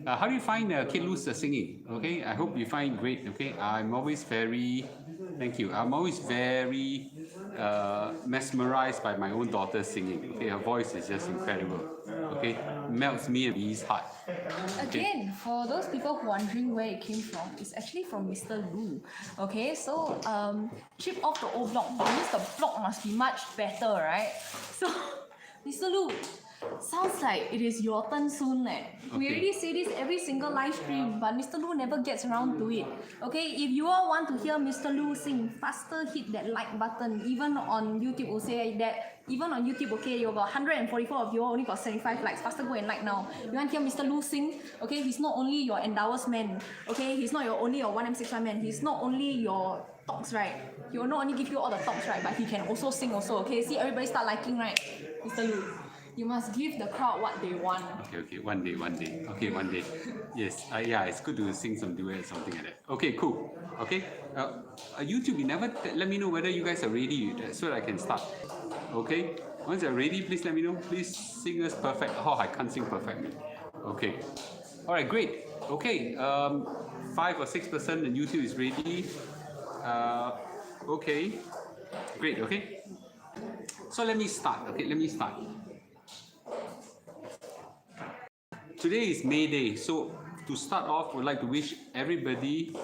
How do you find Kate Lu's singing? Okay, I hope you find great. Okay, I'm always very, thank you. I'm always very mesmerized by my own daughter singing. Okay, her voice is just incredible. Okay, melts me and Bee's heart. Again, for those people wondering where it came from, it's actually from Mr. Lu. Okay, so chip off the old block. That means the block must be much better, right? So, Mr. Lu, sounds like it is your turn soon. We already say this every single live stream, but Mr. Lu never gets around to it. Okay, if you all want to hear Mr. Lu sing, faster hit that like button. Even on YouTube, we'll say that. Even on YouTube, okay, you got 144 of you, only got 75 likes. Faster go and like now. You want to hear Mr. Lu sing? Okay, he's not only your endowers man. Okay, he's not only your 1M65 man. He's not only your talks, right? He will not only give you all the talks, right? But he can also sing also. Okay, see everybody start liking, right? Mr. Lu, you must give the crowd what they want. Okay, one day. Okay, one day. Yes, yeah, it's good to sing some duet or something like that. Okay, cool. Okay, YouTube, you never let me know whether you guys are ready so that I can start. Okay, once you're ready, please let me know. Please sing us perfect. Oh, I can't sing perfect. Okay, all right, great. Okay, 5 or 6% and YouTube is ready. Okay, great. Okay, so let me start. Okay, let me start. Today is May Day, so to start off, we'd like to wish everybody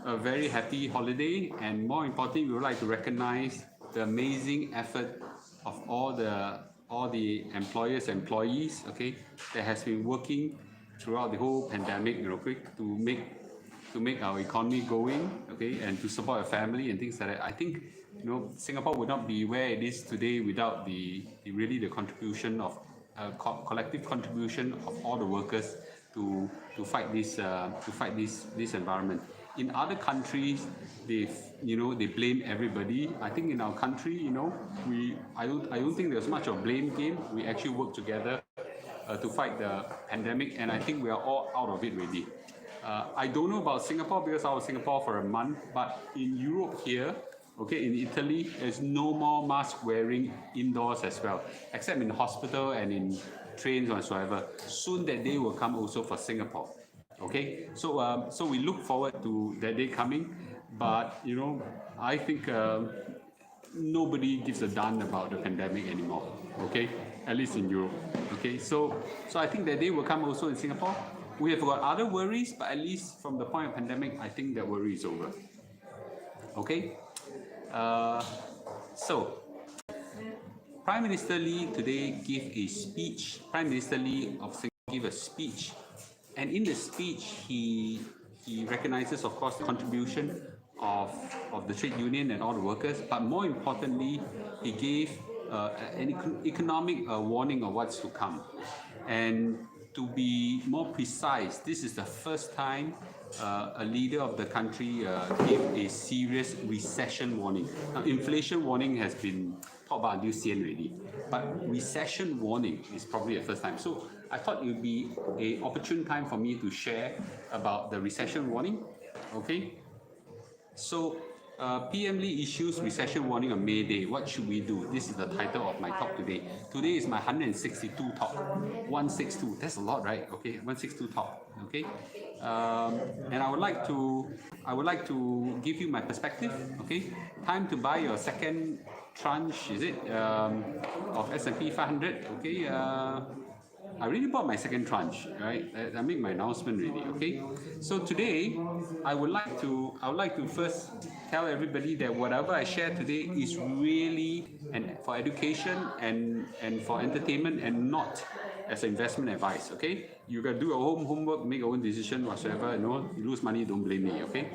a very happy holiday, and more importantly, we would like to recognize the amazing effort of all the employers, employees, okay, that has been working throughout the whole pandemic, to make our economy going, okay, and to support our family and things like that. I think, Singapore would not be where it is today without the contribution of collective contribution of all the workers to fight this environment. In other countries, they blame everybody. I think in our country, I don't think there's much of blame game. We actually work together to fight the pandemic, and I think we are all out of it already. I don't know about Singapore because I was in Singapore for a month, but in Europe here, okay, in Italy, there's no more mask wearing indoors as well, except in hospital and in trains whatsoever. Soon that day will come also for Singapore. Okay, so we look forward to that day coming, but I think nobody gives a darn about the pandemic anymore. Okay, at least in Europe. Okay, so I think that day will come also in Singapore. We have got other worries, but at least from the point of pandemic, I think that worry is over. Okay, so Prime Minister Lee today gave a speech. Prime Minister Lee of Singapore gave a speech. And in the speech, he recognizes, of course, the contribution of the trade union and all the workers, but more importantly, he gave an economic warning of what's to come. And to be more precise, this is the first time a leader of the country gave a serious recession warning. Now, inflation warning has been talked about until CN already, but recession warning is probably the first time. So I thought it would be an opportune time for me to share about the recession warning. Okay, so PM Lee issues recession warning on May Day. What should we do? This is the title of my talk today. Today is my 162 talk. 162. That's a lot, right? Okay, 162 talk. Okay, and I would like to give you my perspective. Okay, time to buy your second tranche. Is it of S&P 500? Okay. I already bought my second tranche, right? I made my announcement already, okay? So today, I would like to first tell everybody that whatever I share today is really for education and for entertainment and not as investment advice, okay? You gotta do your homework, make your own decision, whatsoever. You lose money, don't blame me, okay?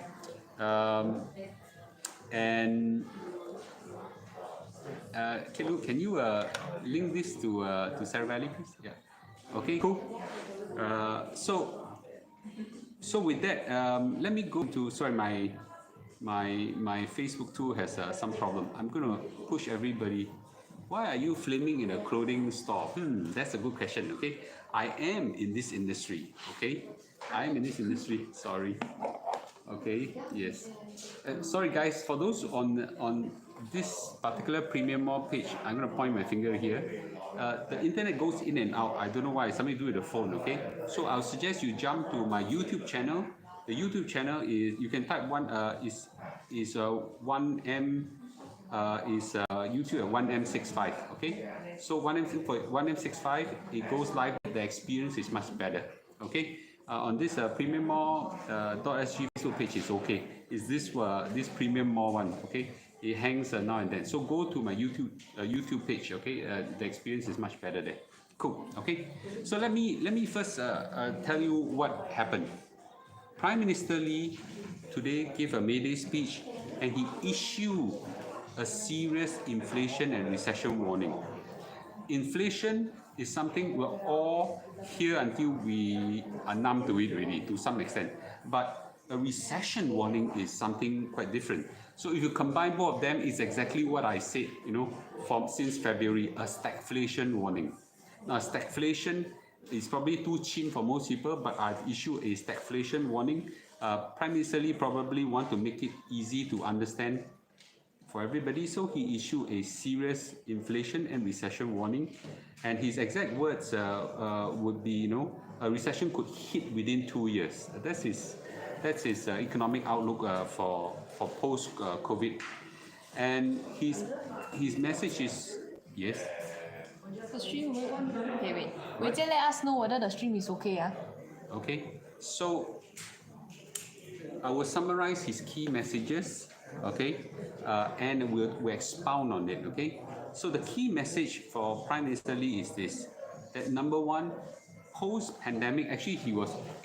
Can you link this to Sarah Valley, please? Yeah. Okay, cool. So with that, let me go to, sorry, my Facebook tool has some problem. I'm gonna push everybody. Why are you filming in a clothing store? That's a good question. Okay, I am in this industry. Okay, I am in this industry. Sorry. Okay. Yes. Sorry, guys. For those on this particular Premium Mall page, I'm gonna point my finger here. the internet goes in and out. I don't know why. It's something to do with the phone. Okay, so I'll suggest you jump to my YouTube channel. The YouTube channel is, you can type one is 1M is YouTube at 1M65. Okay, so 1M65, it goes live. The experience is much better. Okay, on this premiummall.sg Facebook page is okay. Is this premium mall one? Okay, it hangs now and then. So go to my YouTube page. Okay, the experience is much better there. Cool. Okay, so let me first tell you what happened. Prime Minister Lee today gave a May Day speech, and he issued a serious inflation and recession warning. Inflation is something we're all here until we are numb to it already, to some extent. But a recession warning is something quite different. So if you combine both of them, it's exactly what I said, since February, a stagflation warning. Now, stagflation is probably too cheap for most people, but I've issued a stagflation warning. Prime Minister Lee probably want to make it easy to understand for everybody, so he issued a serious inflation and recession warning, and his exact words would be, a recession could hit within 2 years. That's his economic outlook for post COVID, and his message is yes. The stream will okay, wait. Wait, let us know whether the stream is okay. Okay, so I will summarize his key messages, okay, and we'll expound on it, okay. So the key message for Prime Minister Lee is this: that number one, post-pandemic, actually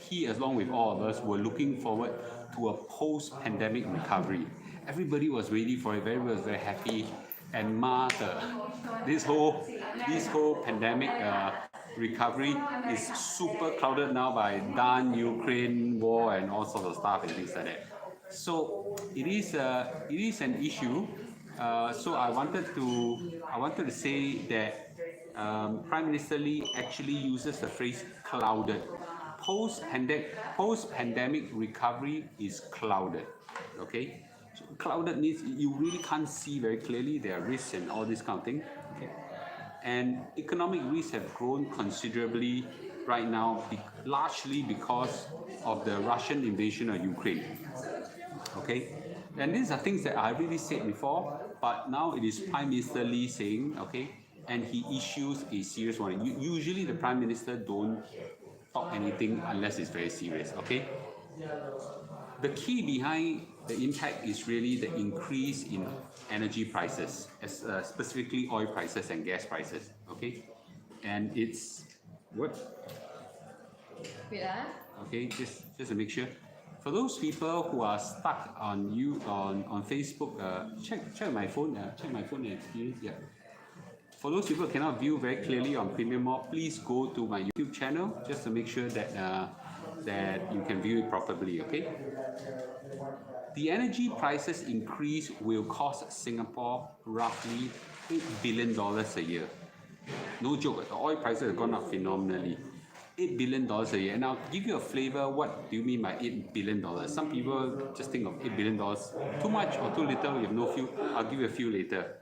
he along with all of us were looking forward to a post-pandemic recovery. Everybody was ready for it. Everybody was very happy. And this whole pandemic recovery is super clouded now by Ukraine war and all sorts of stuff and things like that. So it is an issue. So I wanted to say that Prime Minister Lee actually uses the phrase clouded. Post-pandemic recovery is clouded. Okay. So clouded means you really can't see very clearly. There are risks and all this kind of thing. Okay. And economic risks have grown considerably right now, largely because of the Russian invasion of Ukraine. Okay. And these are things that I already said before, but now it is Prime Minister Lee saying, okay, and he issues a serious warning. Usually the Prime Minister don't talk anything unless it's very serious. Okay. The key behind the impact is really the increase in energy prices, specifically oil prices and gas prices. Okay, and it's what? Wait, Okay, just to make sure. For those people who are stuck on Facebook, check my phone. Check my phone and experience. Yeah. For those people who cannot view very clearly on Premium Mall, please go to my YouTube channel just to make sure that that you can view it properly. Okay. The energy prices increase will cost Singapore roughly $8 billion a year. No joke, the oil prices have gone up phenomenally. $8 billion a year. And I'll give you a flavor, what do you mean by $8 billion? Some people just think of $8 billion, too much or too little, you have no few. I'll give you a few later.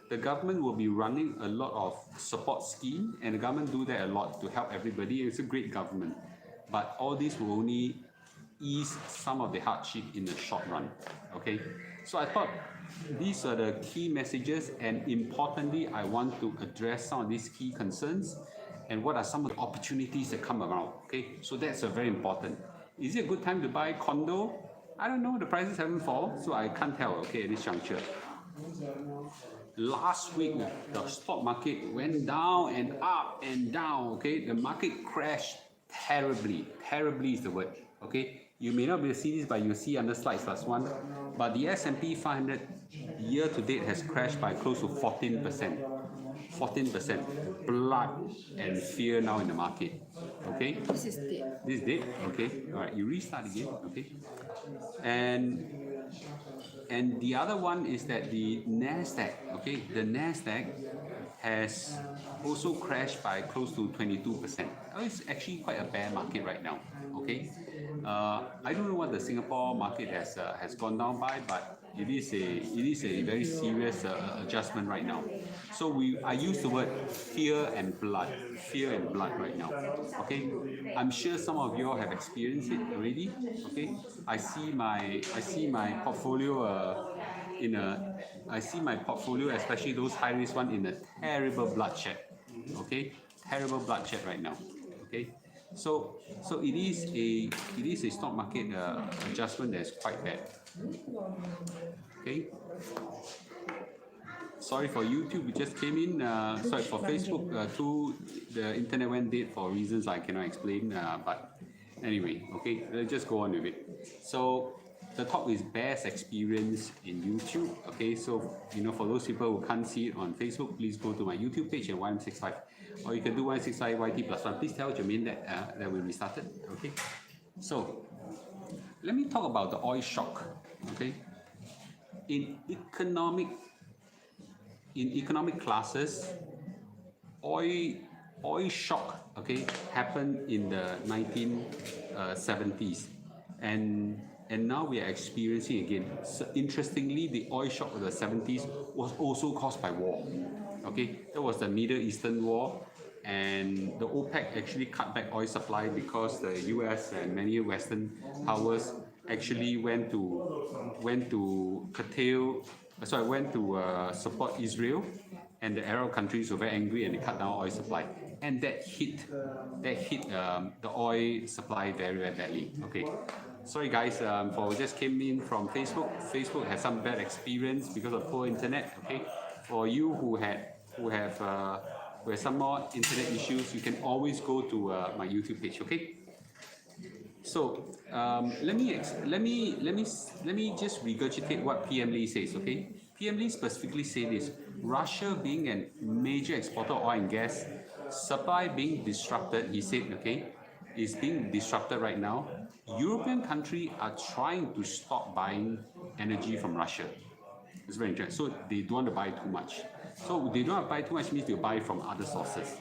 The government will be running a lot of support scheme, and the government do that a lot to help everybody. It's a great government. But all this will only ease some of the hardship in the short run. Okay, so I thought these are the key messages, and importantly, I want to address some of these key concerns and what are some of the opportunities that come around. Okay, so that's very important. Is it a good time to buy condo? I don't know, the prices haven't fallen, so I can't tell, okay, at this juncture. Last week, the stock market went down and up and down, okay? The market crashed terribly. Terribly is the word, okay? You may not be able to see this, but you'll see under slides plus one. But the S&P 500 year to date has crashed by close to 14%. 14%. Blood and fear now in the market, okay? This is dead. This is dead, okay? All right, you restart again, okay? And the other one is that the NASDAQ, okay, the NASDAQ has also crashed by close to 22%. It's actually quite a bad market right now, okay? I don't know what the Singapore market has gone down by, but It is a very serious adjustment right now. So I use the word fear and blood right now. Okay, I'm sure some of you all have experienced it already. Okay, I see my portfolio I see my portfolio, especially those high risk one, in a terrible bloodshed. Okay, terrible bloodshed right now. Okay, so it is a stock market adjustment that's quite bad. Okay. Sorry for YouTube, it just came in. Sorry for Facebook, too. The internet went dead for reasons I cannot explain. But anyway, okay, let's just go on with it. So the talk is best experience in YouTube. Okay, so for those people who can't see it on Facebook, please go to my YouTube page at 165, or you can do 165 YT+1. Please tell Jermaine that we restarted. Okay, so let me talk about the oil shock. Okay, in economic classes, oil shock, okay, happened in the 1970s, and now we are experiencing again. So interestingly, the oil shock of the 70s was also caused by war. Okay, that was the Middle Eastern War, and the OPEC actually cut back oil supply because the US and many Western powers actually went to support Israel, and the Arab countries were very angry and they cut down oil supply, and that hit the oil supply very, very badly. Okay, sorry guys, for just came in from Facebook. Facebook has some bad experience because of poor internet. Okay, for you who have some more internet issues, you can always go to my YouTube page. Okay. So let me just regurgitate what PM Lee says. Okay, PM Lee specifically said this: Russia being a major exporter of oil and gas, supply being disrupted. He said, okay, is being disrupted right now. European countries are trying to stop buying energy from Russia. It's very interesting. So they don't want to buy too much. So they don't want to buy too much means they buy from other sources,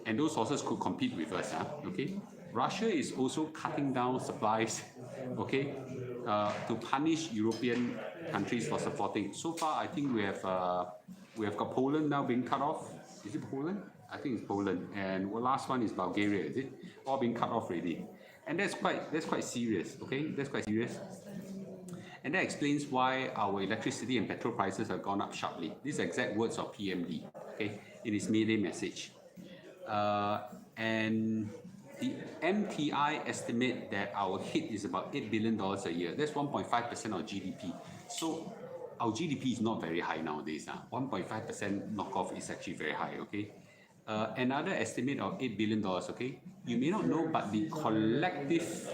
and those sources could compete with us. Okay. Russia is also cutting down supplies, okay, to punish European countries for supporting. So far, I think we have got Poland now being cut off. Is it Poland? I think it's Poland, and the last one is Bulgaria. Is it? All being cut off already, and that's quite serious. Okay, that's quite serious. And that explains why our electricity and petrol prices have gone up sharply. These are exact words of PM Lee, okay, in his May Day message. And the MTI estimate that our hit is about $8 billion a year. That's 1.5% of GDP. So our GDP is not very high nowadays. 1.5% knockoff is actually very high. Okay. Another estimate of $8 billion. Okay. You may not know, but the collective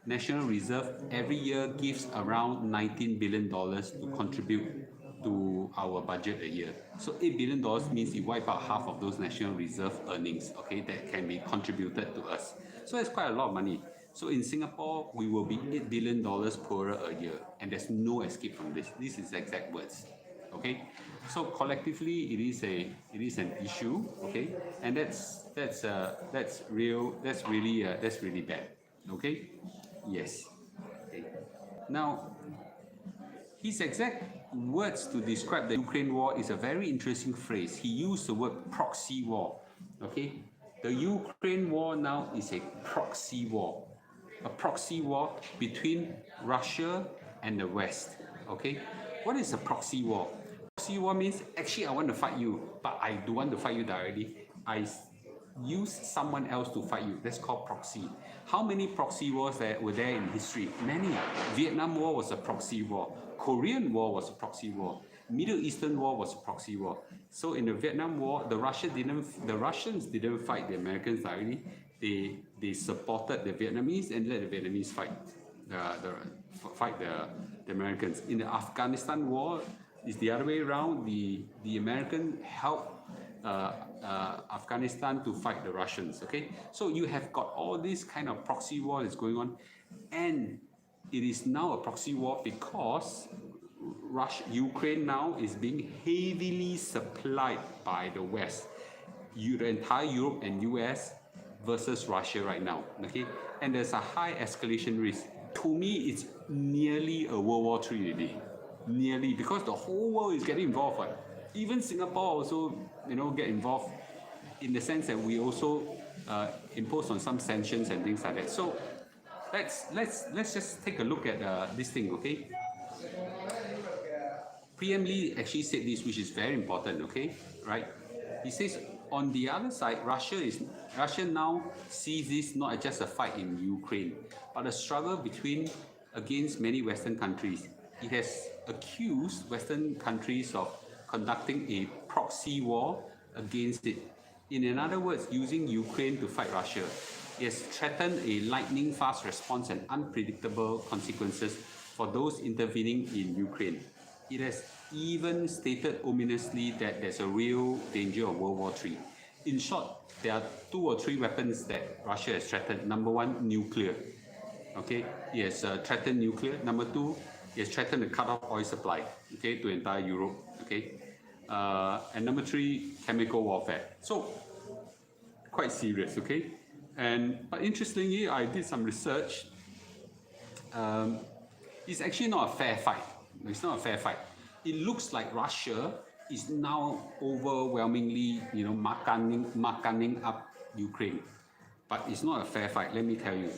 National Reserve every year gives around $19 billion to contribute to our budget a year. So $8 billion means you wipe out half of those National Reserve earnings, okay, that can be contributed to us. So that's quite a lot of money. So in Singapore, we will be $8 billion poorer a year, and there's no escape from this. This is exact words, okay? So collectively, it is an issue, okay, and that's really bad, okay? Yes. Okay. Now, his exact words to describe the Ukraine war is a very interesting phrase. He used the word proxy war. Okay, the Ukraine war now is a proxy war between Russia and the West. Okay, what is a proxy war? Proxy war means actually I want to fight you, but I don't want to fight you directly. I use someone else to fight you. That's called proxy. How many proxy wars were there in history? Many. Vietnam War was a proxy war. Korean War was a proxy war. Middle Eastern War was a proxy war. So in the Vietnam War, the Russians didn't fight the Americans directly. They supported the Vietnamese and let the Vietnamese fight the Americans. In the Afghanistan War, it's the other way around. The American helped Afghanistan to fight the Russians. Okay, so you have got all this kind of proxy war that's going on, and it is now a proxy war because Ukraine now is being heavily supplied by the West, the entire Europe and US versus Russia right now. Okay, and there's a high escalation risk. to me, it's nearly a World War III already. Nearly, because the whole world is getting involved. Right? Even Singapore also, get involved in the sense that we also impose on some sanctions and things like that. So let's just take a look at this thing, okay? PM Lee actually said this, which is very important, okay? Right? He says, on the other side, Russia now sees this not just a fight in Ukraine, but a struggle against many Western countries. It has accused Western countries of conducting a proxy war against it. In other words, using Ukraine to fight Russia. It has threatened a lightning-fast response and unpredictable consequences for those intervening in Ukraine. It has even stated ominously that there's a real danger of World War III. In short, there are 2 or 3 weapons that Russia has threatened. Number 1, nuclear. Okay, it has threatened nuclear. Number 2, it has threatened to cut off oil supply, okay, to entire Europe. Okay, and number 3, chemical warfare. So quite serious. Okay, but interestingly, I did some research. It's actually not a fair fight. It's not a fair fight. It looks like Russia is now overwhelmingly, marking up Ukraine. But it's not a fair fight, let me tell you.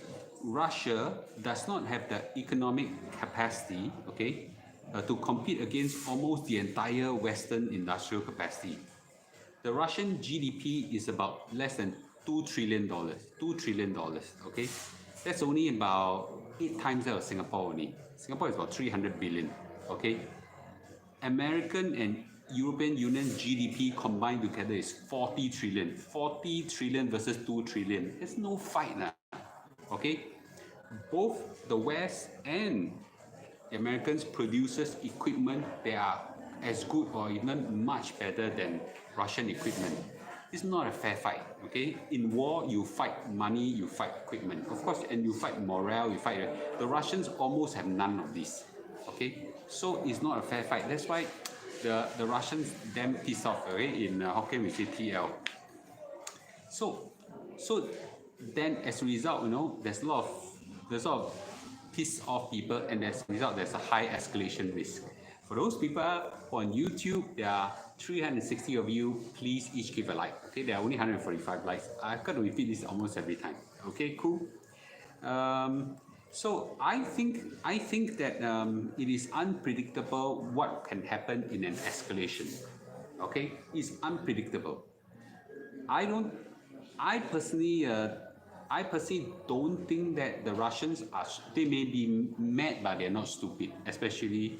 Russia does not have the economic capacity, okay, to compete against almost the entire Western industrial capacity. The Russian GDP is about less than $2 trillion. $2 trillion, okay? That's only about 8 times that of Singapore only. Singapore is about 300 billion, okay? American and European Union GDP combined together is 40 trillion. 40 trillion versus 2 trillion. There's no fight now, okay? Both the West and the Americans produces equipment that are as good or even much better than Russian equipment. It's not a fair fight, okay? In war, you fight money, you fight equipment. Of course, and you fight morale, you fight... The Russians almost have none of this, okay? So it's not a fair fight. That's why the Russians damn pissed off, okay? In Hokkien we say TL. So then as a result, there's a lot of pissed off people, and as a result, there's a high escalation risk. For those people who are on YouTube, there are 360 of you. Please each give a like. Okay, there are only 145 likes. I've got to repeat this almost every time. Okay, cool. So I think that it is unpredictable what can happen in an escalation. Okay, it's unpredictable. I personally don't think that the Russians they may be mad, but they're not stupid. Especially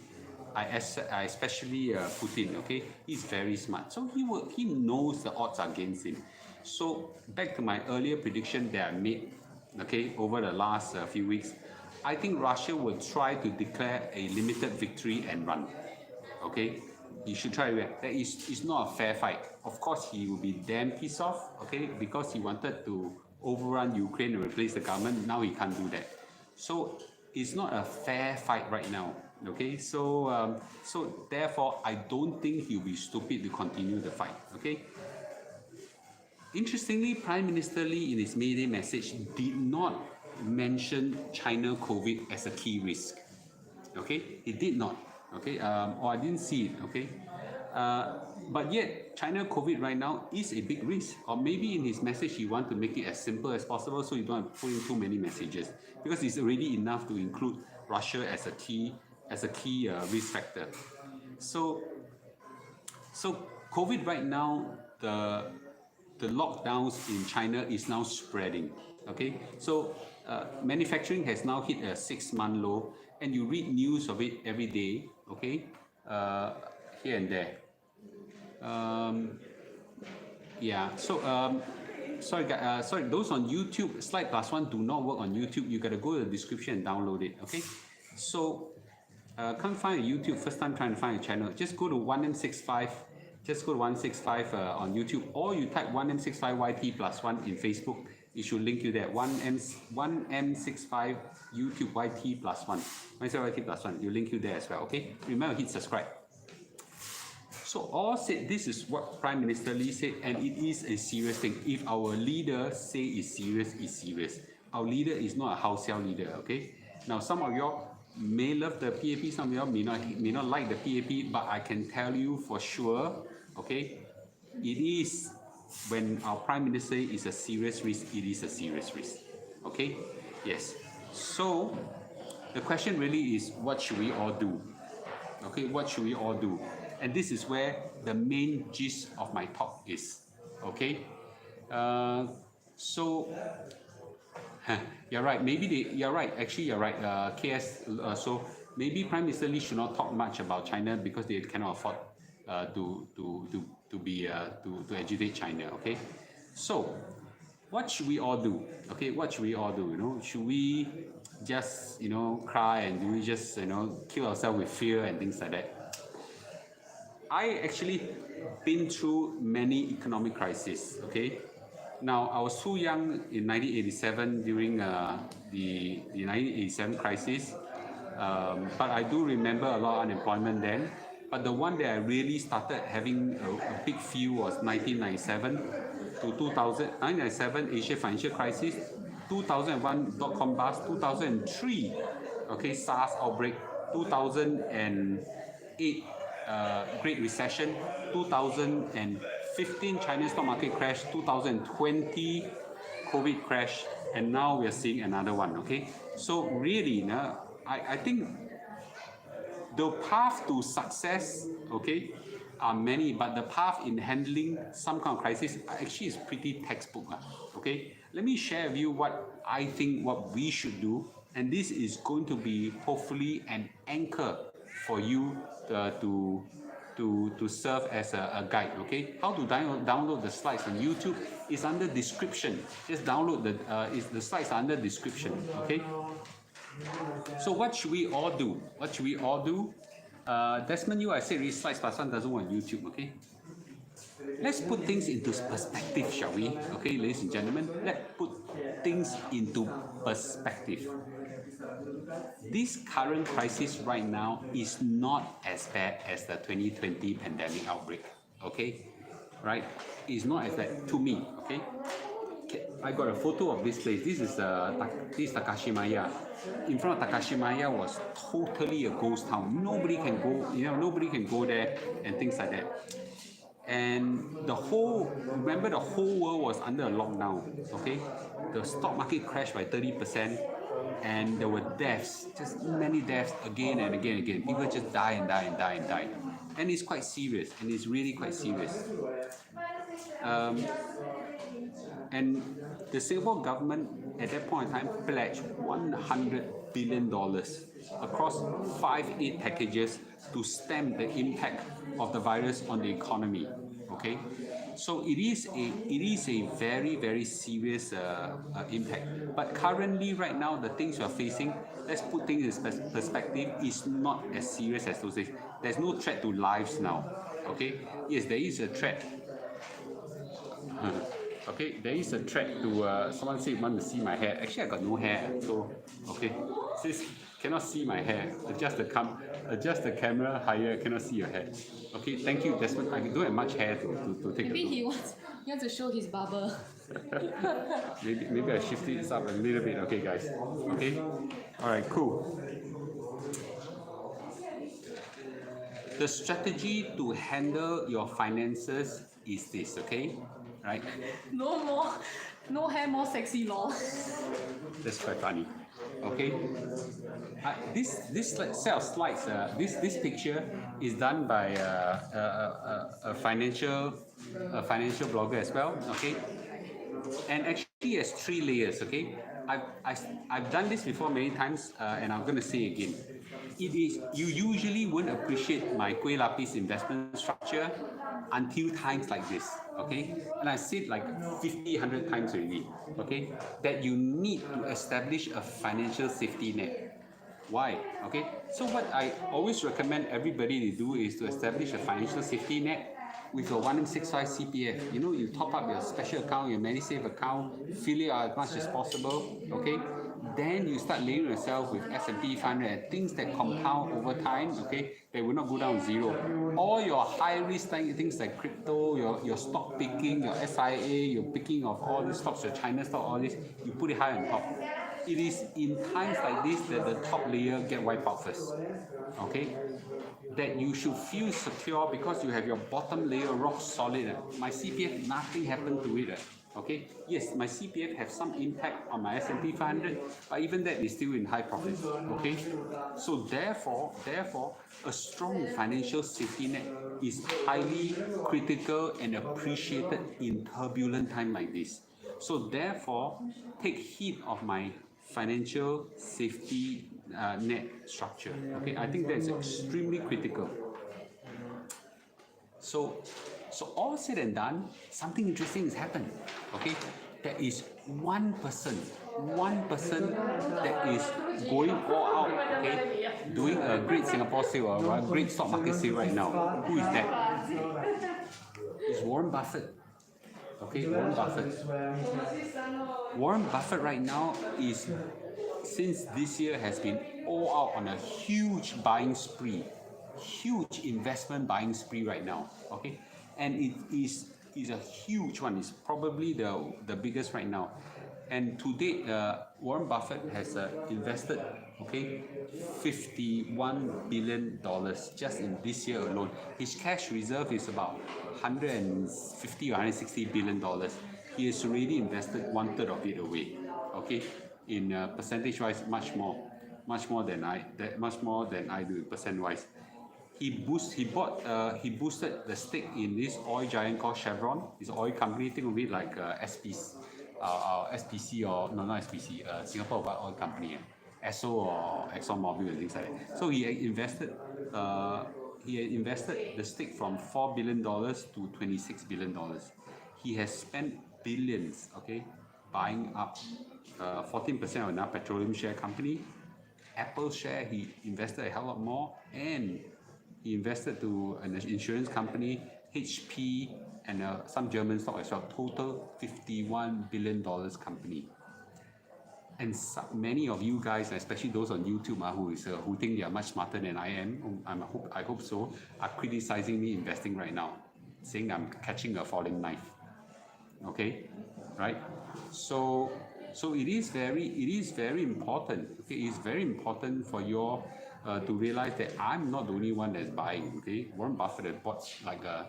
Putin. Okay, he's very smart, so he knows the odds are against him. So back to my earlier prediction that I made, okay, over the last few weeks, I think Russia will try to declare a limited victory and run. Okay, he should try that. It's not a fair fight. Of course, he will be damn pissed off. Okay, because he wanted to overrun Ukraine and replace the government. Now he can't do that. So it's not a fair fight right now. Okay, so therefore I don't think he'll be stupid to continue the fight. Okay. Interestingly, Prime Minister Lee in his May Day message did not mention China COVID as a key risk. Okay, he did not. Okay, or I didn't see it. Okay, but yet China COVID right now is a big risk. Or maybe in his message he wants to make it as simple as possible, so you don't have to put in too many messages, because it's already enough to include Russia as a key risk factor. So COVID right now, the lockdowns in China is now spreading. Okay, so manufacturing has now hit a 6-month low, and you read news of it every day. Okay, here and there. Yeah. So sorry, those on YouTube, slide +1 do not work on YouTube. You gotta go to the description and download it. Okay. So can't find a YouTube, first time trying to find a channel. Just go to 1M65. Just go to 165 on YouTube, or you type 1M65YT+1 in Facebook. It should link you there. 1M65 YouTube YT+1. 1M65 YT+1. You link you there as well. Okay. Remember, hit subscribe. So all said, this is what Prime Minister Lee said, and it is a serious thing. If our leader say it's serious, it's serious. Our leader is not a house sale leader. Okay. Now, some of you may love the PAP, some of you may not like the PAP, but I can tell you for sure, okay, it is, when our Prime Minister is a serious risk, it is a serious risk. Okay? Yes. So the question really is, what should we all do? Okay, what should we all do? And this is where the main gist of my talk is. Okay? So you're right. You're right. Actually, you're right. KS. So maybe Prime Minister Lee should not talk much about China because they cannot afford to agitate China. Okay. So what should we all do? Okay. What should we all do? You know, should we just cry, and do we just kill ourselves with fear and things like that? I actually been through many economic crises. Okay. Now, I was too young in 1987 during the 1987 crisis, but I do remember a lot of unemployment then. But the one that I really started having a big feel was 1997 to 2000. 1997 Asia financial crisis, 2001 dot-com bust, 2003 SARS outbreak, 2008 Great Recession, 2015 China stock market crash, 2020 COVID crash, and now we are seeing another one. Okay, so really, I think the path to success, are many, but the path in handling some kind of crisis actually is pretty textbook. Okay, let me share with you what I think what we should do, and this is going to be hopefully an anchor for you to serve as a guide. Okay, how to download the slides on YouTube is under description. Just download the slides are under description. Okay. So what should we all do? What should we all do? Desmond, I said slides plus one doesn't want YouTube. Okay. Let's put things into perspective, shall we? Okay, ladies and gentlemen, let's put things into perspective. This current crisis right now is not as bad as the 2020 pandemic outbreak. Okay, right? It's not as bad to me. Okay, I got a photo of this place. This is Takashimaya. In front of Takashimaya was totally a ghost town. Nobody can go. Nobody can go there and things like that. And remember the whole world was under a lockdown. Okay, the stock market crashed by 30%. And there were deaths, just many deaths again and again and again. People just die and die and die and die. And it's quite serious, and it's really quite serious. And the Singapore government at that point in time pledged $100 billion across 5 aid packages to stem the impact of the virus on the economy. Okay, so it is a very, very serious impact. But currently, right now, the things we are facing, let's put things in perspective, is not as serious as those days. There's no threat to lives now. Okay, yes, there is a threat. Okay, there is a threat to. Someone said want to see my hair. Actually, I got no hair, so okay. Since cannot see my hair, adjust the camera higher. Cannot see your hair. Okay, thank you, Desmond. I don't have much hair to take. Maybe he wants to show his barber. maybe I shift this up a little bit. Okay, guys. Okay, all right, cool. The strategy to handle your finances is this. Okay, right? No hair, more sexy law. That's quite funny. Okay, this set of slides, this picture is done by a financial blogger as well. Okay, and actually has 3 layers. Okay, I've done this before many times, and I'm going to say again. It is, you usually won't appreciate my Kueh Lapis investment structure until times like this, okay? And I said like 50, 100 times already, okay? That you need to establish a financial safety net. Why? Okay? So what I always recommend everybody to do is to establish a financial safety net with your 1165 CPF. You know, you top up your special account, your MediSave account, fill it out as much as possible, okay? Then you start layering yourself with S&P 500, things that compound over time, okay? They will not go down zero. All your high risk things like crypto, your stock picking, your SIA, your picking of all these stocks, your China stock, all this, you put it high on top. It is in times like this that the top layer get wiped out first, okay? That you should feel secure because you have your bottom layer rock solid. My CPF, nothing happened to it. Okay, yes, my CPF have some impact on my S&P 500, but even that is still in high profits. Okay, so therefore, a strong financial safety net is highly critical and appreciated in turbulent time like this. So therefore, take heed of my financial safety net structure. Okay, I think that's extremely critical. So all said and done, something interesting has happened. Okay, there is one person that is going all out. Okay, doing a great Singapore sale or a great stock market sale right now. Who is that? It's Warren Buffett. Okay, Warren Buffett. Warren Buffett right now is, since this year, has been all out on a huge buying spree, huge investment buying spree right now. Okay, and it is a huge one. It's probably the biggest right now. And to date, Warren Buffett has invested, okay, $51 billion just in this year alone. His cash reserve is about $150 or $160 billion. He has already invested one third of it away. Okay, in percentage-wise, much more than I do percent-wise. He boosted the stake in this oil giant called Chevron. It's an oil company. Think of it like SPC or no, not SPC. Singapore Oil Company, Esso or ExxonMobil and things like that. So he had invested the stake from $4 billion to $26 billion. He has spent billions, okay, buying up 14% of another petroleum share company. Apple share, he invested a hell lot more, and he invested to an insurance company, HP, and some German stock as well. Total $51 billion company. And many of you guys, especially those on YouTube who think they are much smarter than I am, I hope so, are criticizing me investing right now, saying I'm catching a falling knife. Okay, right? So it is very important. Okay, it's very important for you to realize that I'm not the only one that's buying. Okay, Warren Buffett has bought like a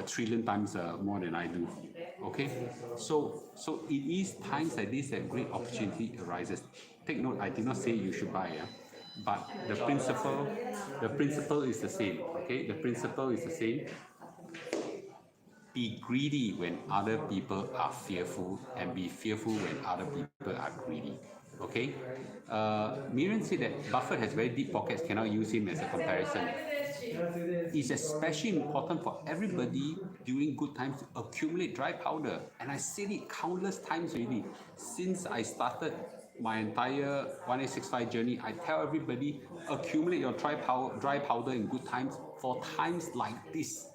trillion times more than I do. Okay, so it is times like this that great opportunity arises. Take note, I did not say you should buy, but the principle is the same. Okay, the principle is the same. Be greedy when other people are fearful, and be fearful when other people are greedy. Okay? Miriam said that Buffett has very deep pockets, cannot use him as a comparison. It's especially important for everybody during good times to accumulate dry powder. And I said it countless times already. Since I started my entire 1865 journey, I tell everybody, accumulate your dry powder in good times for times like this.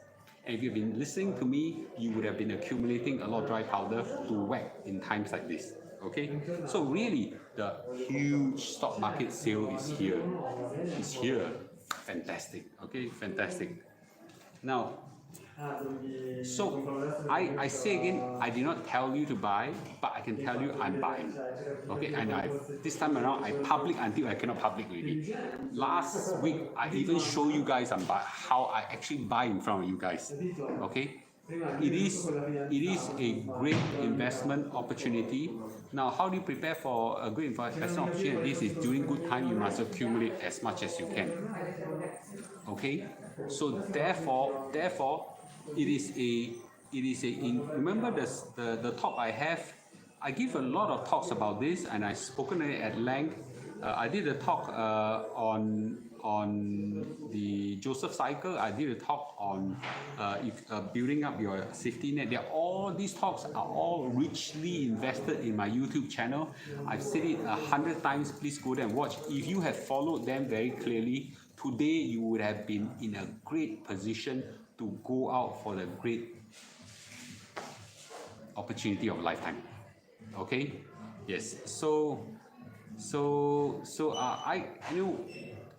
And if you've been listening to me, you would have been accumulating a lot of dry powder to whack in times like this. Okay? So really, the huge stock market sale is here. It's here. Fantastic. Okay? Fantastic. Now, so I say again, I did not tell you to buy, but I can tell you I'm buying. Okay, and this time around I public until I cannot public already. Last week I even show you guys how I actually buy in front of you guys. Okay, it is a great investment opportunity. Now, how do you prepare for a great investment opportunity? This is during good time you must accumulate as much as you can. Okay, so therefore remember the talk I have. I give a lot of talks about this, and I've spoken at length. I did a talk on the Joseph cycle. I did a talk on building up your safety net. These talks are all richly invested in my YouTube channel. I've said it 100 times. Please go there and watch. If you have followed them very clearly, today you would have been in a great position to go out for the great opportunity of a lifetime. Okay, yes.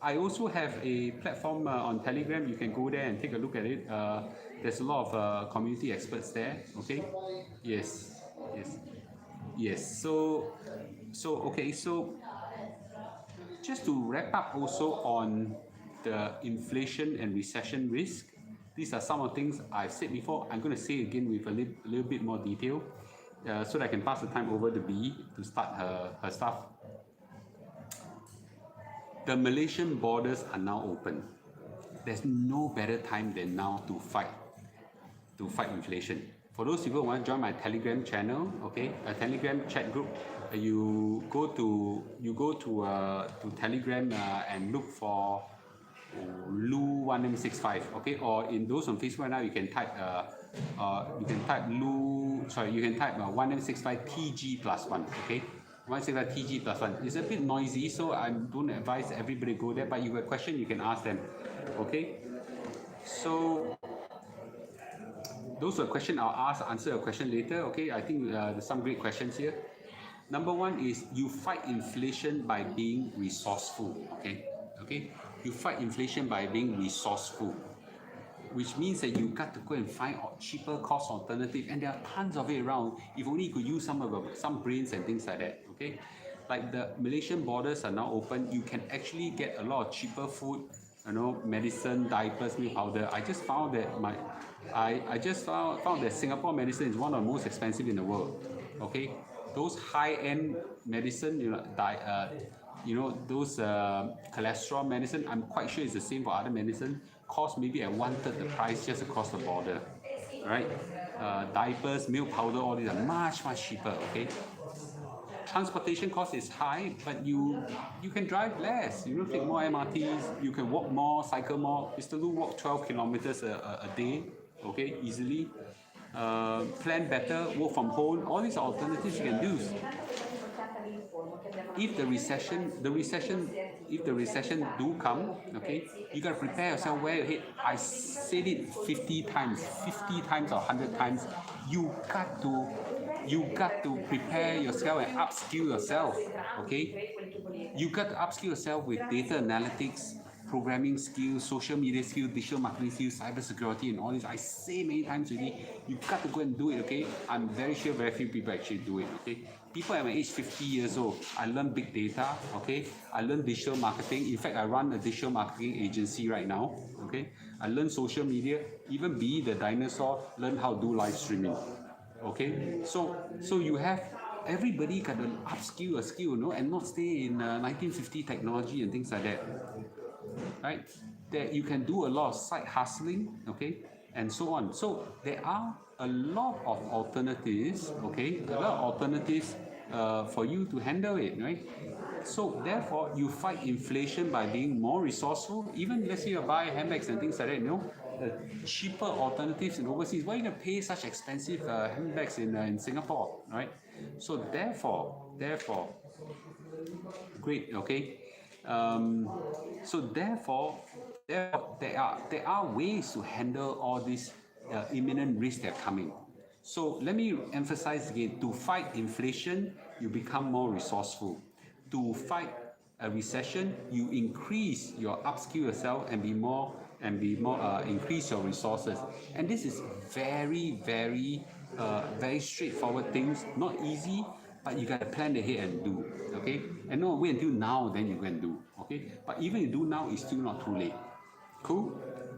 I also have a platform on Telegram. You can go there and take a look at it. There's a lot of community experts there. Okay, yes, yes, yes. So just to wrap up also on the inflation and recession risk, these are some of the things I've said before. I'm going to say again with a little bit more detail so that I can pass the time over to B to start her stuff. The Malaysian borders are now open. There's no better time than now to fight inflation. For those people who want to join my Telegram channel, okay, a Telegram chat group, you go to Telegram and look for Lu1965, okay, or in those on Facebook now you can type you can type 1965 TG plus 1, okay. 165 TG plus 1. It's a bit noisy, so I don't advise everybody go there, but you have a question, you can ask them, okay. So those are questions I'll answer a question later, okay. I think there's some great questions here. Number one is you fight inflation by being resourceful, okay. You fight inflation by being resourceful, which means that you got to go and find a cheaper cost alternative, and there are tons of it around. If only you could use some brains and things like that, okay. Like the Malaysian borders are now open, you can actually get a lot of cheaper food, medicine, diapers, milk powder. I just found that that Singapore medicine is one of the most expensive in the world, okay. Those high-end medicine, those cholesterol medicine, I'm quite sure it's the same for other medicine, cost maybe at 1/3 the price just across the border, right? Diapers, milk powder, all these are much cheaper, okay? Transportation cost is high, but you can drive less, take more MRTs, you can walk more, cycle more. Mr. Lu walked 12 kilometers a day, okay, easily. Plan better, work from home, all these alternatives you can do. If the recession do come, okay, you gotta prepare yourself well ahead. I said it 50 times or 100 times. You got to prepare yourself and upskill yourself, okay? You got to upskill yourself with data analytics, programming skills, social media skills, digital marketing skills, cybersecurity, and all this. I say many times already, you got to go and do it, okay? I'm very sure very few people actually do it, okay? People at my age, 50 years old, I learned big data, okay? I learned digital marketing. In fact, I run a digital marketing agency right now, okay? I learned social media, even be the dinosaur, learn how to do live streaming, okay? So you have, everybody got to upskill a skill, and not stay in 1950 technology and things like that. Right? That you can do a lot of side hustling, okay, and so on. So there are a lot of alternatives, okay, for you to handle it, right? So therefore, you fight inflation by being more resourceful. Even let's say you buy handbags and things like that, cheaper alternatives in overseas. Why are you going to pay such expensive handbags in Singapore, right? So therefore, great, okay. So therefore, there are ways to handle all these imminent risks that are coming. So let me emphasize again: to fight inflation, you become more resourceful. To fight a recession, you increase your upskill yourself and increase your resources. And this is very straightforward things. Not easy, but you gotta plan ahead and do, okay? And not wait until now, then you go and do, okay? But even if you do now, it's still not too late. Cool?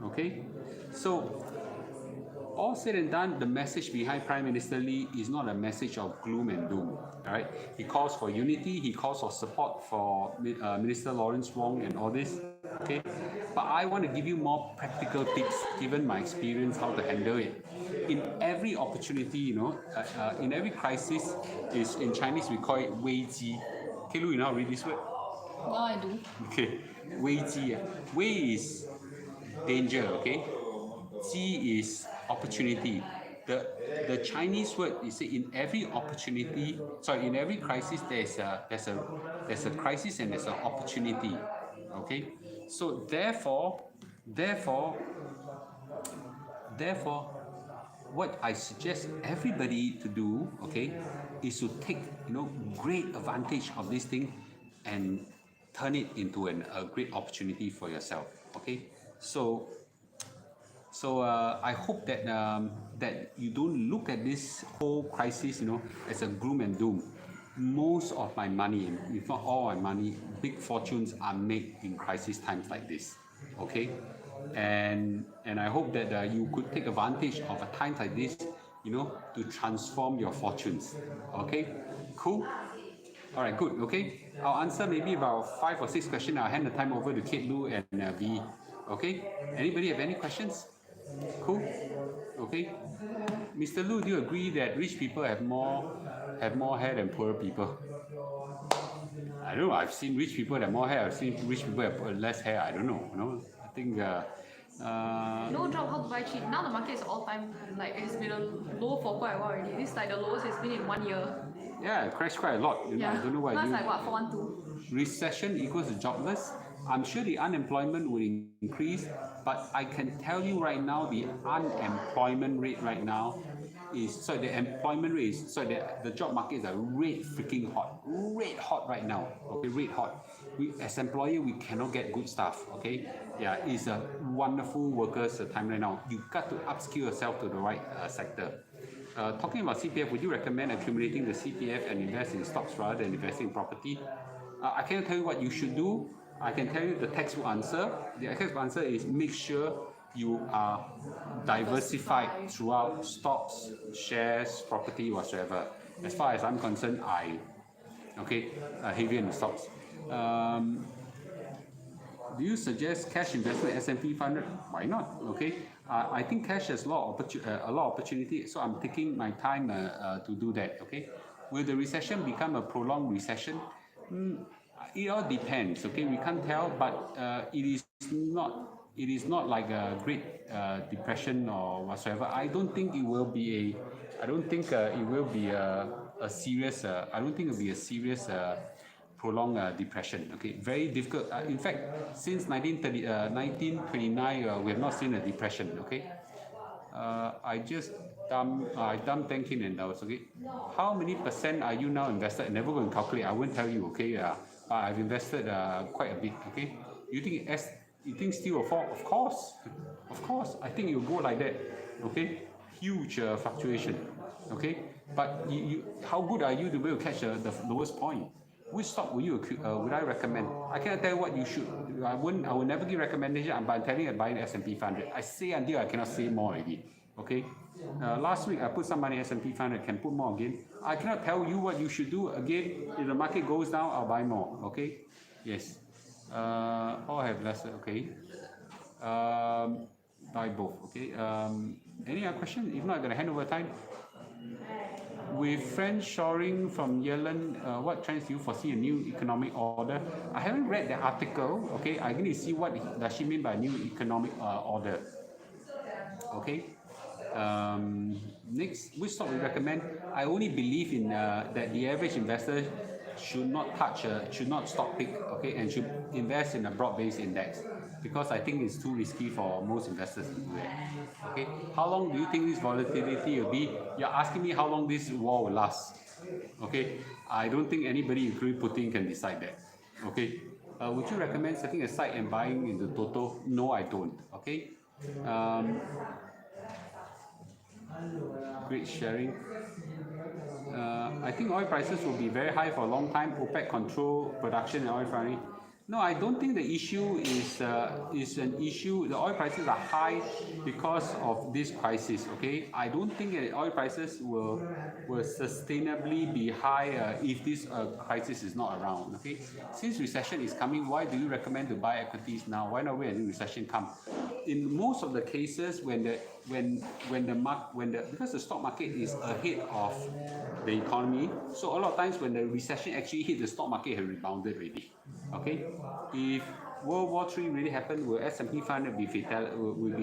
Okay? So, all said and done, the message behind Prime Minister Lee is not a message of gloom and doom. All right, he calls for unity. He calls for support for Minister Lawrence Wong and all this. Okay, but I want to give you more practical tips, given my experience, how to handle it. In every opportunity, in every crisis, is in Chinese we call it 危机. Okay, Lu, you know how to read this word? No, I do. Okay, 危机. Wei is danger. Okay, 机 is opportunity. The Chinese word is in every opportunity. Sorry, in every crisis there's a crisis and there's an opportunity. Okay, so therefore Therefore, what I suggest everybody to do, okay, is to take great advantage of this thing and turn it into a great opportunity for yourself. Okay, so I hope that that you don't look at this whole crisis, as a gloom and doom. Most of my money, if not all my money, big fortunes are made in crisis times like this. Okay, and I hope that you could take advantage of a time like this, to transform your fortunes. Okay, cool. All right, good. Okay, I'll answer maybe about 5 or 6 questions. I'll hand the time over to Kate Lu and V. Okay, anybody have any questions? Cool. Okay. Mr. Lu, do you agree that rich people have more hair than poor people? I don't know. I've seen rich people that have more hair. I've seen rich people have less hair. I don't know. I think. No job, how to buy cheap? Now the market is all time, like it's been a low for quite a while already. This is like the lowest it's been in 1 year. Yeah, it crashed quite a lot. Yeah. I don't know why. That's like what, 412? Recession equals jobless. I'm sure the unemployment will increase, but I can tell you right now, the unemployment rate right now the employment rate is, the job market is red freaking hot, right now. Okay, red hot. We as employer, we cannot get good stuff. Okay, yeah, it's a wonderful workers time right now. You got to upskill yourself to the right sector. Talking about CPF, would you recommend accumulating the CPF and invest in stocks rather than investing in property? I cannot tell you what you should do. I can tell you the textbook answer. The textbook answer is make sure you are diversified throughout stocks, shares, property, whatsoever. As far as I'm concerned, heavy in stocks. Do you suggest cash investment S&P 500? Why not? Okay, I think cash has a lot of opportunity, so I'm taking my time to do that. Okay, will the recession become a prolonged recession? It all depends. Okay, we can't tell, but it is not like a great depression or whatsoever. I don't think it will be a serious. I don't think it will be a serious prolonged depression. Okay, very difficult. In fact, since 1929, we have not seen a depression. Okay, I dumped 10K and that was okay. How many percent are you now invested? Never going to calculate. I won't tell you. Okay, I've invested quite a bit. Okay, you think steel will fall? Of course. I think it will go like that. Okay, huge fluctuation. Okay, but how good are you to be able to catch the lowest point? Which stock would I recommend? I cannot tell you what you should. I will never give recommendation, but I'm telling you buy the S&P 500. I say until I cannot say more already. Okay. Last week I put some money in S&P 500. Can put more again. I cannot tell you what you should do again. If the market goes down, I'll buy more. Okay. Yes. All have lesser. Okay. Buy both. Okay. Any other question? If not, I'm gonna hand over time. With friendshoring from Yellen, what trends do you foresee a new economic order? I haven't read the article. Okay, I'm going to see what does she mean by new economic order. Okay. Next, which stock we recommend? I only believe in that the average investor should not stock pick. Okay, and should invest in a broad-based index, because I think it's too risky for most investors to do that. Okay, how long do you think this volatility will be? You're asking me how long this war will last. Okay, I don't think anybody, including Putin, can decide that. Okay, would you recommend setting aside and buying into Toto? No, I don't. Okay, great sharing. I think oil prices will be very high for a long time. OPEC control production and oil refining. No, I don't think the issue is an issue. The oil prices are high because of this crisis. Okay, I don't think that oil prices will sustainably be high if this crisis is not around. Okay, since recession is coming, why do you recommend to buy equities now? Why not wait until recession comes? In most of the cases, because the stock market is ahead of the economy, so a lot of times when the recession actually hit, the stock market has rebounded already. Okay, if World War III really happened, will S&P 500 be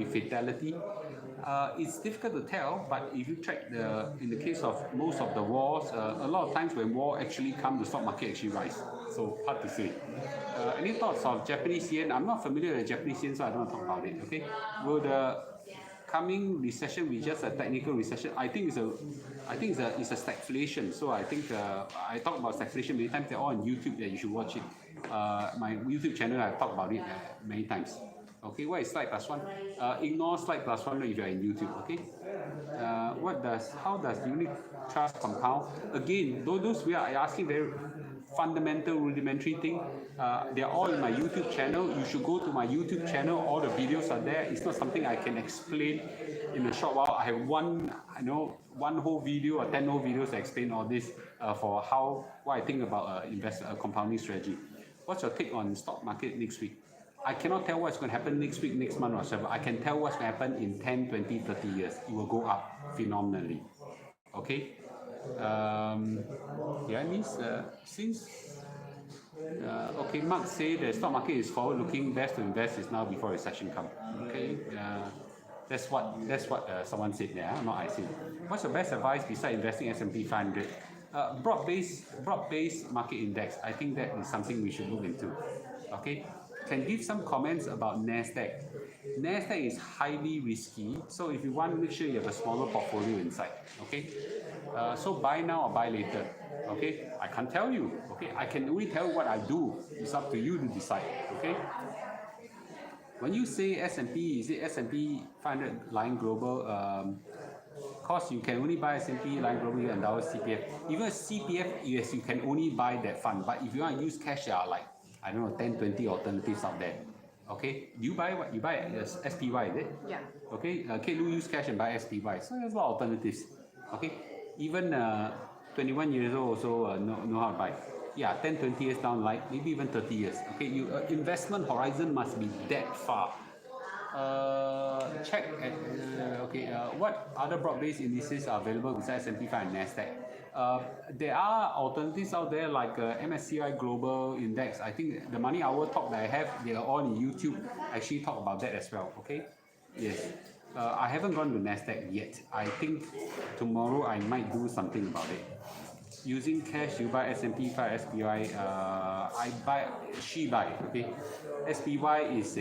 fatality? It's difficult to tell, but if you track in the case of most of the wars, a lot of times when war actually comes, the stock market actually rise. So hard to say. Any thoughts of Japanese yen? I'm not familiar with Japanese yen, so I don't want to talk about it. Okay, will the coming recession with just a technical recession, I think it's a stagflation. So I think I talk about stagflation many times. They're all on YouTube. That you should watch it. My YouTube channel, I've talked about it many times. Okay, what is slide plus one? Ignore slide plus one if you're in YouTube. Okay. How does unit trust compound? Again, those we are asking very fundamental, rudimentary thing. They are all in my YouTube channel. You should go to my YouTube channel. All the videos are there. It's not something I can explain in a short while. I have one whole video or 10 whole videos to explain all this for what I think about a compounding strategy. What's your take on stock market next week? I cannot tell what's going to happen next week, next month, or whatever. I can tell what's going to happen in 10, 20, 30 years. It will go up phenomenally. Okay? Yeah, means okay, Mark say the stock market is forward-looking. Best to invest is now before recession comes. Okay, that's what someone said there. Not I said. What's your best advice besides investing S&P 500? Broad-based market index. I think that is something we should look into. Okay, can give some comments about Nasdaq. Nasdaq is highly risky, so if you want to make sure you have a smaller portfolio inside. Okay, so buy now or buy later. Okay, I can't tell you. Okay, I can only tell you what I do. It's up to you to decide. Okay. When you say S&P, is it S&P 500 Line Global? Course you can only buy S&P Line Global and our CPF. Even CPF, yes, you can only buy that fund. But if you want to use cash, there are like, I don't know, 10, 20 alternatives out there. Okay, you buy what? You buy SPY, is it? Yeah. Okay, Kate Lou use cash and buy SPY. So there's a lot of alternatives. Okay, even 21 years old also know how to buy. Yeah, 10, 20 years down, like maybe even 30 years. Okay, your investment horizon must be that far. Check at what other broad-based indices are available besides S&P 500 and Nasdaq. There are alternatives out there like MSCI Global Index. I think the Money Hour talk that I have, they are all in YouTube. I actually talk about that as well. Okay, yes. I haven't gone to Nasdaq yet. I think tomorrow I might do something about it. Using cash, you buy S&P 5 SPY. She buy. Okay, SPY is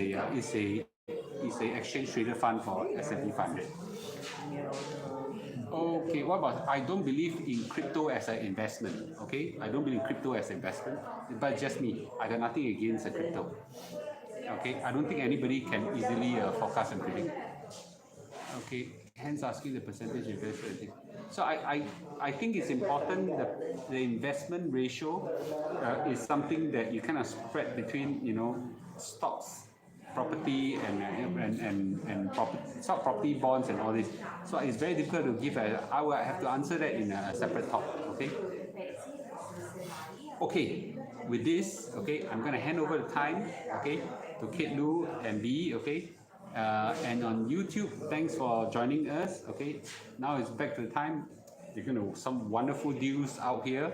a exchange traded fund for S&P 500. Okay, what about, I don't believe in crypto as an investment. Okay, I don't believe in crypto as an investment, but just me. I got nothing against the crypto. Okay, I don't think anybody can easily forecast and predict. Okay, hence asking the percentage invested. So I think it's important that the investment ratio is something that you kind of spread between, you know, stocks, property and property bonds and all this. So it's very difficult to give. I will have to answer that in a separate talk. Okay. Okay. With this, okay, I'm gonna hand over the time, okay, to Kate Lou and B. Okay. And on YouTube, thanks for joining us. Okay, now it's back to the time. You're gonna some wonderful deals out here.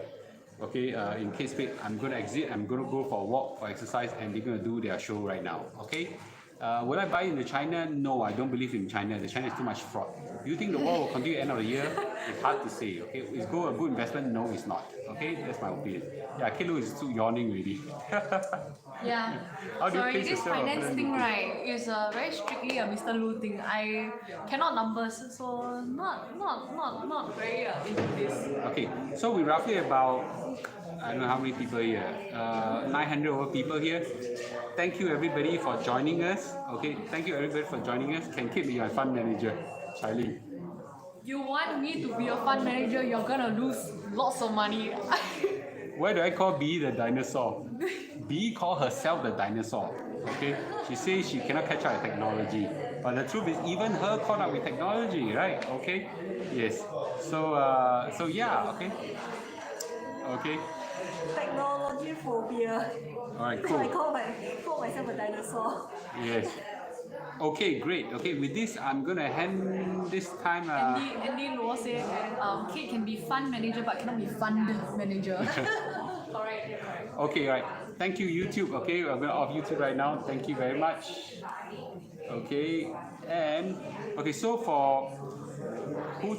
Okay, in case I'm gonna exit. I'm gonna go for a walk for exercise, and they're gonna do their show right now. Okay. Will I buy into China? No, I don't believe in China. The China is too much fraud. Do you think the war will continue at the end of the year? It's hard to say. Okay, is gold a good investment? No, it's not. Okay, that's my opinion. Yeah, Kilo is too yawning really. Yeah. Sorry, this finance thing, right, is very strictly a Mr. Lu thing. I cannot numbers, so not very into this. Okay, so we roughly about, I don't know how many people here, 900 over people here. Thank you everybody for joining us. Okay, thank you everybody for joining us. Can Kate be my fund manager, Charlie? You want me to be a fund manager, you're gonna lose lots of money. Why do I call B the dinosaur? B call herself the dinosaur. Okay, she says she cannot catch up with technology, but the truth is even her caught up with technology, right? Okay, yes. So yeah, okay, okay. Technology phobia. All right, So cool. I call myself a dinosaur. Yes. Okay, great. Okay, with this, I'm gonna hand this time. Andy Luo said, Kate can be fund manager but cannot be fund manager. Correct. Okay, right. Thank you, YouTube. Okay, we're going off YouTube right now. Thank you very much. Okay, and okay, so for who